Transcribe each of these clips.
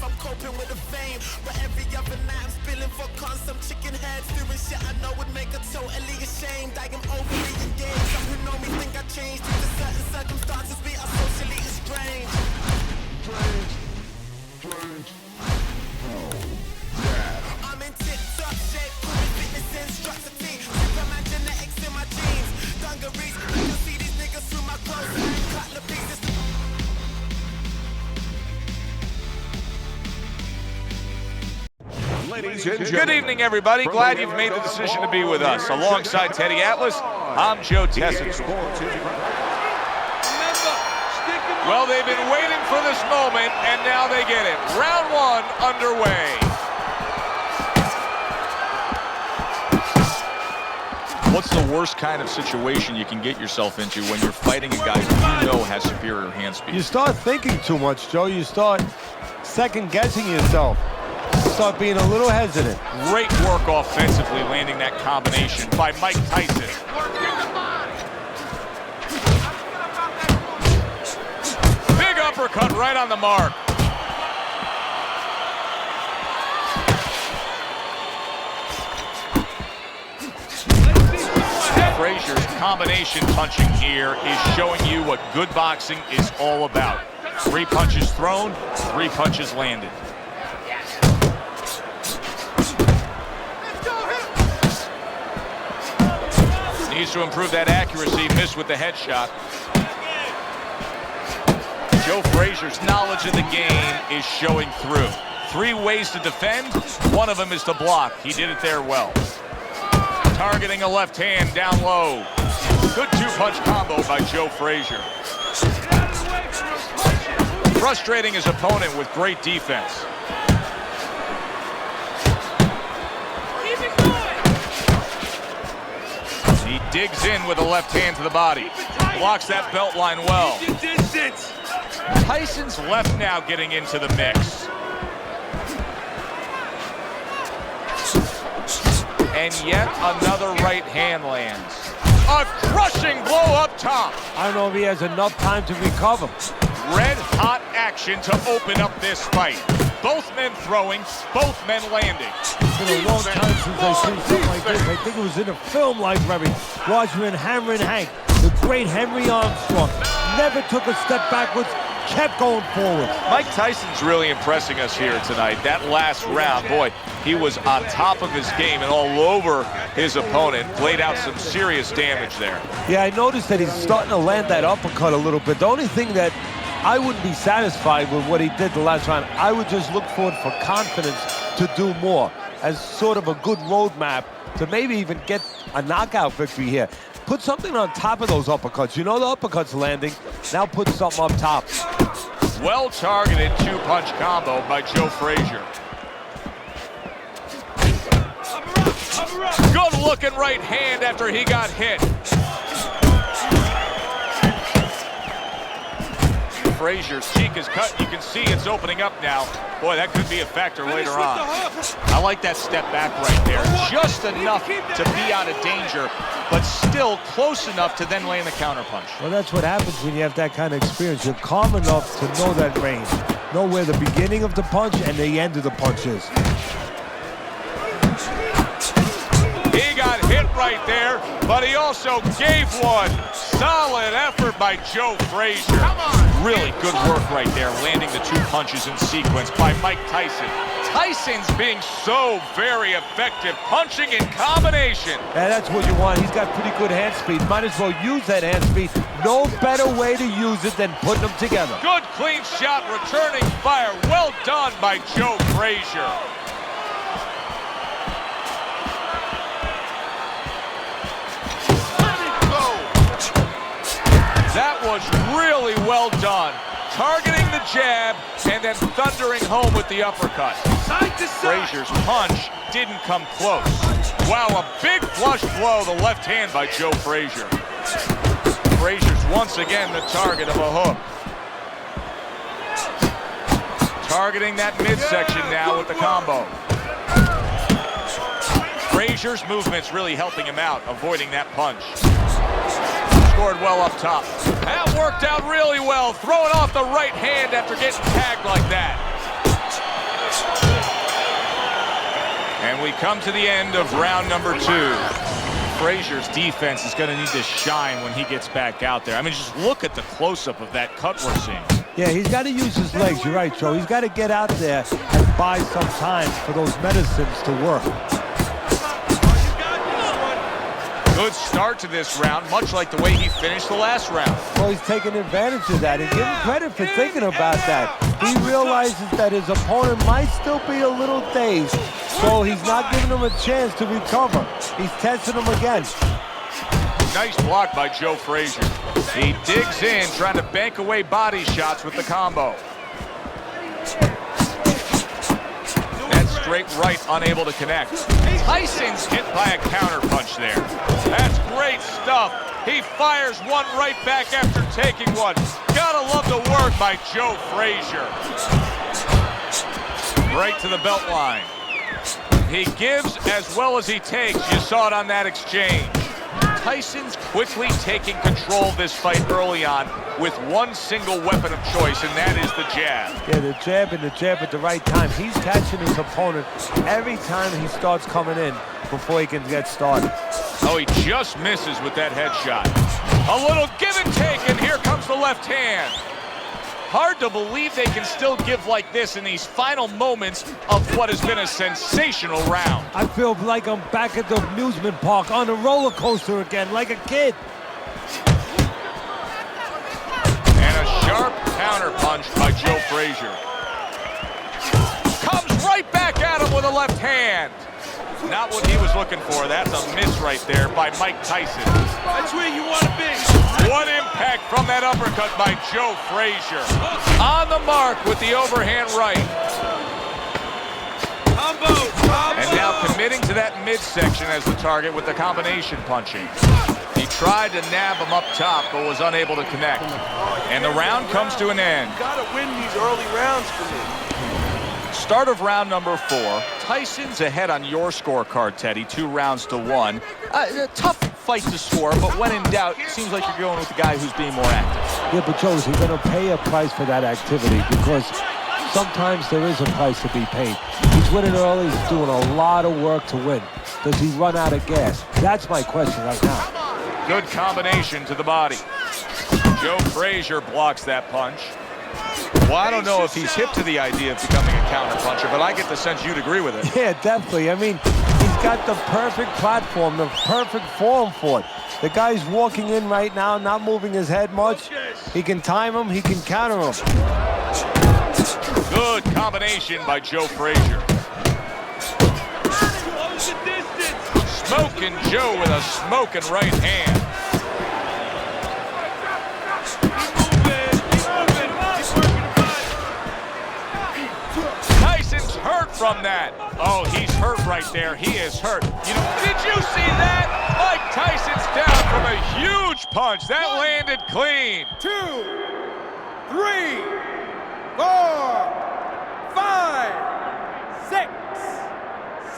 I'm coping with the fame. But every other night I'm spilling vodka on some chicken heads, doing shit I know would make her totally ashamed. I am overly engaged. Some who know me think I changed due to certain circumstances. We are socially estranged. I'm in tip-top shape, proven fitness instructor team. Superman genetics in my jeans. Dungarees, you can see these niggas through my clothes. Cutler pieces. Good evening, everybody. Glad you've made the decision to be with us. Alongside Teddy Atlas, I'm Joe Tessin. Well, they've been waiting for this moment, and now they get it. Round one underway. What's the worst kind of situation you can get yourself into when you're fighting a guy who you know has superior hand speed? You start thinking too much, Joe. You start second-guessing yourself. You start being a little hesitant. Great work offensively, landing that combination by Mike Tyson. Big uppercut right on the mark. Frazier's combination punching here is showing you what good boxing is all about. 3 punches thrown, 3 punches landed. Needs to improve that accuracy, missed with the headshot. Joe Frazier's knowledge of the game is showing through. 3 ways to defend, one of them is to block. He did it there well. Targeting a left hand down low. Good 2-punch combo by Joe Frazier. Frustrating his opponent with great defense. He digs in with a left hand to the body. Blocks that belt line well. Tyson's left now getting into the mix. And yet another right hand lands. A crushing blow up top. I don't know if he has enough time to recover. Red hot action to open up this fight. Both men throwing, both men landing. It's been a long time since I've seen something like this. I think it was in a film library. Watching Hammer and Hank, the great Henry Armstrong, never took a step backwards, kept going forward. Mike Tyson's really impressing us here tonight. That last round, boy, he was on top of his game and all over his opponent. Laid out some serious damage there. Yeah, I noticed that he's starting to land that uppercut a little bit. The only thing that I wouldn't be satisfied with what he did the last round. I would just look forward for confidence to do more as sort of a good roadmap to maybe even get a knockout victory here. Put something on top of those uppercuts. You know the uppercut's landing. Now put something up top. Well-targeted 2-punch combo by Joe Frazier. Good-looking right hand after he got hit. Frazier's cheek is cut. You can see it's opening up now. Boy, that could be a factor later on. I like that step back right there. Just enough to be out of danger, but still close enough to then land the counterpunch. Well, that's what happens when you have that kind of experience. You're calm enough to know that range. Know where the beginning of the punch and the end of the punch is. He got hit right there, but he also gave one. Solid effort by Joe Frazier. Really good work right there, landing the 2 punches in sequence by Mike Tyson. Tyson's being so very effective, punching in combination. Yeah, that's what you want. He's got pretty good hand speed. Might as well use that hand speed. No better way to use it than putting them together. Good clean shot, returning fire. Well done by Joe Frazier. That was really well done. Targeting the jab and then thundering home with the uppercut. Frazier's punch didn't come close. Wow, a big flush blow, the left hand by Joe Frazier. Frazier's once again the target of a hook. Targeting that midsection now with the combo. Frazier's movement's really helping him out, avoiding that punch. Scored well up top. That worked out really well, throwing off the right hand after getting tagged like that. And we come to the end of round number 2. Frazier's defense is going to need to shine when he gets back out there. I mean, just look at the close-up of that cut we're seeing. Yeah, he's got to use his legs. You're right, Joe. He's got to get out there and buy some time for those medicines to work. Good start to this round, much like the way he finished the last round. Well, he's taking advantage of that, and give him credit for thinking about that. He realizes that his opponent might still be a little dazed, so he's not giving him a chance to recover. He's testing him again. Nice block by Joe Frazier. He digs in, trying to bank away body shots with the combo. That straight right, unable to connect. Tyson's hit by a counter punch there. That's great stuff. He fires one right back after taking one. Gotta love the work by Joe Frazier. Right to the belt line. He gives as well as he takes. You saw it on that exchange. Tyson's quickly taking control of this fight early on with one single weapon of choice, and that is the jab. Yeah, the jab and the jab at the right time. He's catching his opponent every time he starts coming in before he can get started. Oh, he just misses with that headshot. A little give and take, and here comes the left hand. Hard to believe they can still give like this in these final moments of what has been a sensational round. I feel like I'm back at the amusement park on a roller coaster again, like a kid. And a sharp counter punch by Joe Frazier. Comes right back at him with a left hand. Not what he was looking for. That's a miss right there by Mike Tyson. That's where you want to be. What impact from that uppercut by Joe Frazier. On the mark with the overhand right. Combo. And now committing to that midsection as the target with the combination punching. He tried to nab him up top, but was unable to connect. And the round comes to an end. You gotta win these early rounds for me. Start of round number 4. Tyson's ahead on your scorecard, Teddy, 2-1. A tough fight to score, but when in doubt, it seems like you're going with the guy who's being more active. Yeah, but Joe, he's going to pay a price for that activity because sometimes there is a price to be paid. He's winning early. He's doing a lot of work to win. Does he run out of gas? That's my question right now. Good combination to the body. Joe Frazier blocks that punch. Well, I don't know if he's hip to the idea of becoming a counter-puncher, but I get the sense you'd agree with it. Yeah, definitely. I mean, he's got the perfect platform, the perfect form for it. The guy's walking in right now, not moving his head much. He can time him, he can counter him. Good combination by Joe Frazier. Smoking Joe with a smoking right hand. Hurt from that. Oh, he's hurt right there. He is hurt. You know, did you see that? Mike Tyson's down from a huge punch. That landed clean. 2, 3, 4, 5, 6,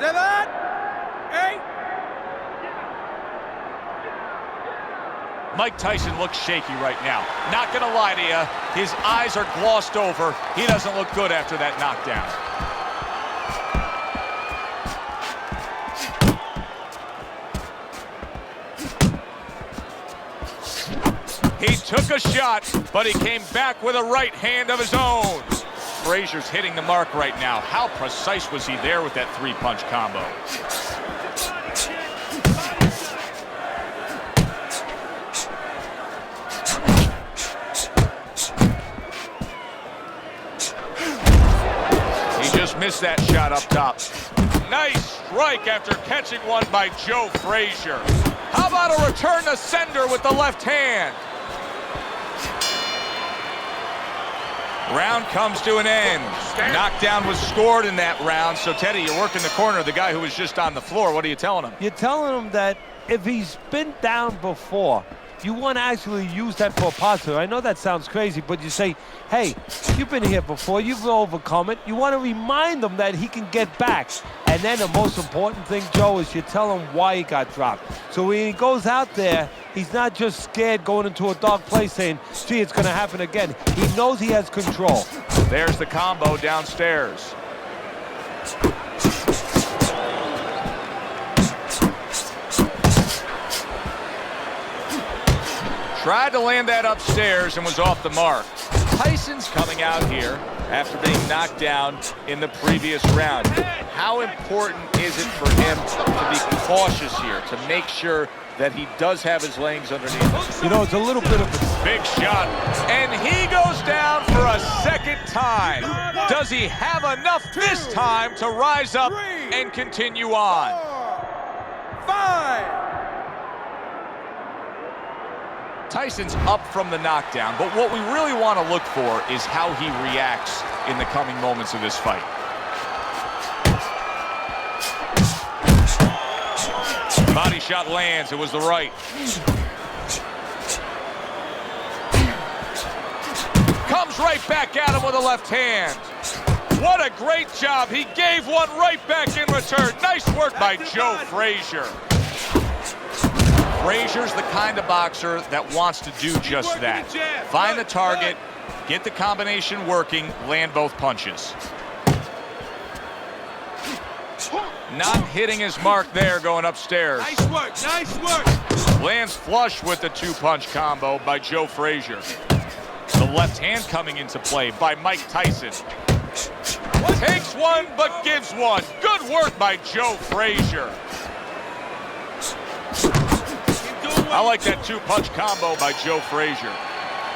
7, 8. Mike Tyson looks shaky right now. Not gonna lie to you, his eyes are glossed over. He doesn't look good after that knockdown. He took a shot, but he came back with a right hand of his own. Frazier's hitting the mark right now. How precise was he there with that 3-punch combo? He just missed that shot up top. Nice strike after catching one by Joe Frazier. How about a return to sender with the left hand? Round comes to an end. Knockdown was scored in that round. So, Teddy, you're working the corner of the guy who was just on the floor. What are you telling him? You're telling him that if he's been down before, you want to actually use that for a positive. I know that sounds crazy, but you say, hey, you've been here before. You've overcome it. You want to remind him that he can get back. And then the most important thing, Joe, is you tell him why he got dropped. So when he goes out there, he's not just scared going into a dark place saying, gee, it's going to happen again. He knows he has control. There's the combo downstairs. Tried to land that upstairs and was off the mark. Tyson's coming out here after being knocked down in the previous round. How important is it for him to be cautious here, to make sure that he does have his legs underneath? You know, it's a little bit of a Big shot, and he goes down for a second time. Does he have enough this time to rise up and continue on? 5. Tyson's up from the knockdown, but what we really want to look for is how he reacts in the coming moments of this fight. Body shot lands, it was the right. Comes right back at him with a left hand. What a great job. He gave one right back in return. Nice work by Joe Frazier. Frazier's the kind of boxer that wants to do just that. Find the target, get the combination working, land both punches. Not hitting his mark there going upstairs. Nice work, nice work. Lands flush with the two-punch combo by Joe Frazier. The left hand coming into play by Mike Tyson. Takes one, but gives one. Good work by Joe Frazier. I like that two-punch combo by Joe Frazier.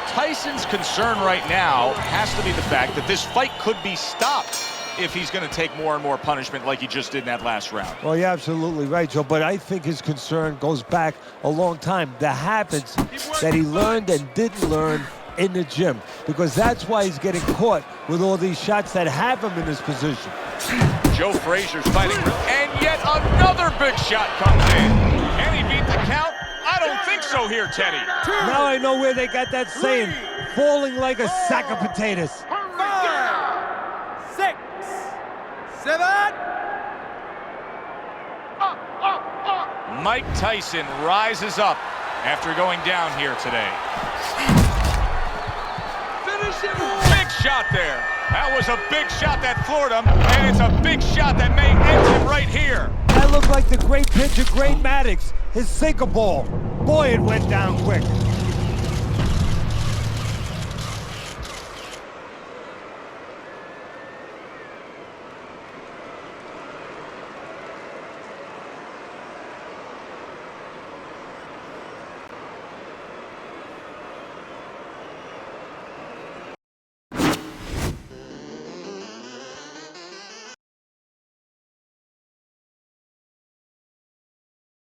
Tyson's concern right now has to be the fact that this fight could be stopped if he's going to take more and more punishment like he just did in that last round. Well, you're absolutely right, Joe, but I think his concern goes back a long time. The habits that he learned and didn't learn in the gym, because that's why he's getting caught with all these shots that have him in this position. Joe Frazier's fighting, and yet another big shot comes in. Can he beat the count? I don't think so here, Teddy. Now I know where they got that saying, falling like a sack of potatoes. 5, 6, 7. Mike Tyson rises up after going down here today. Finish him. Big shot there. That was a big shot that floored him, and it's a big shot that may end him right here. That looked like the great pitcher, Great Maddox, his sinker ball. Boy, it went down quick.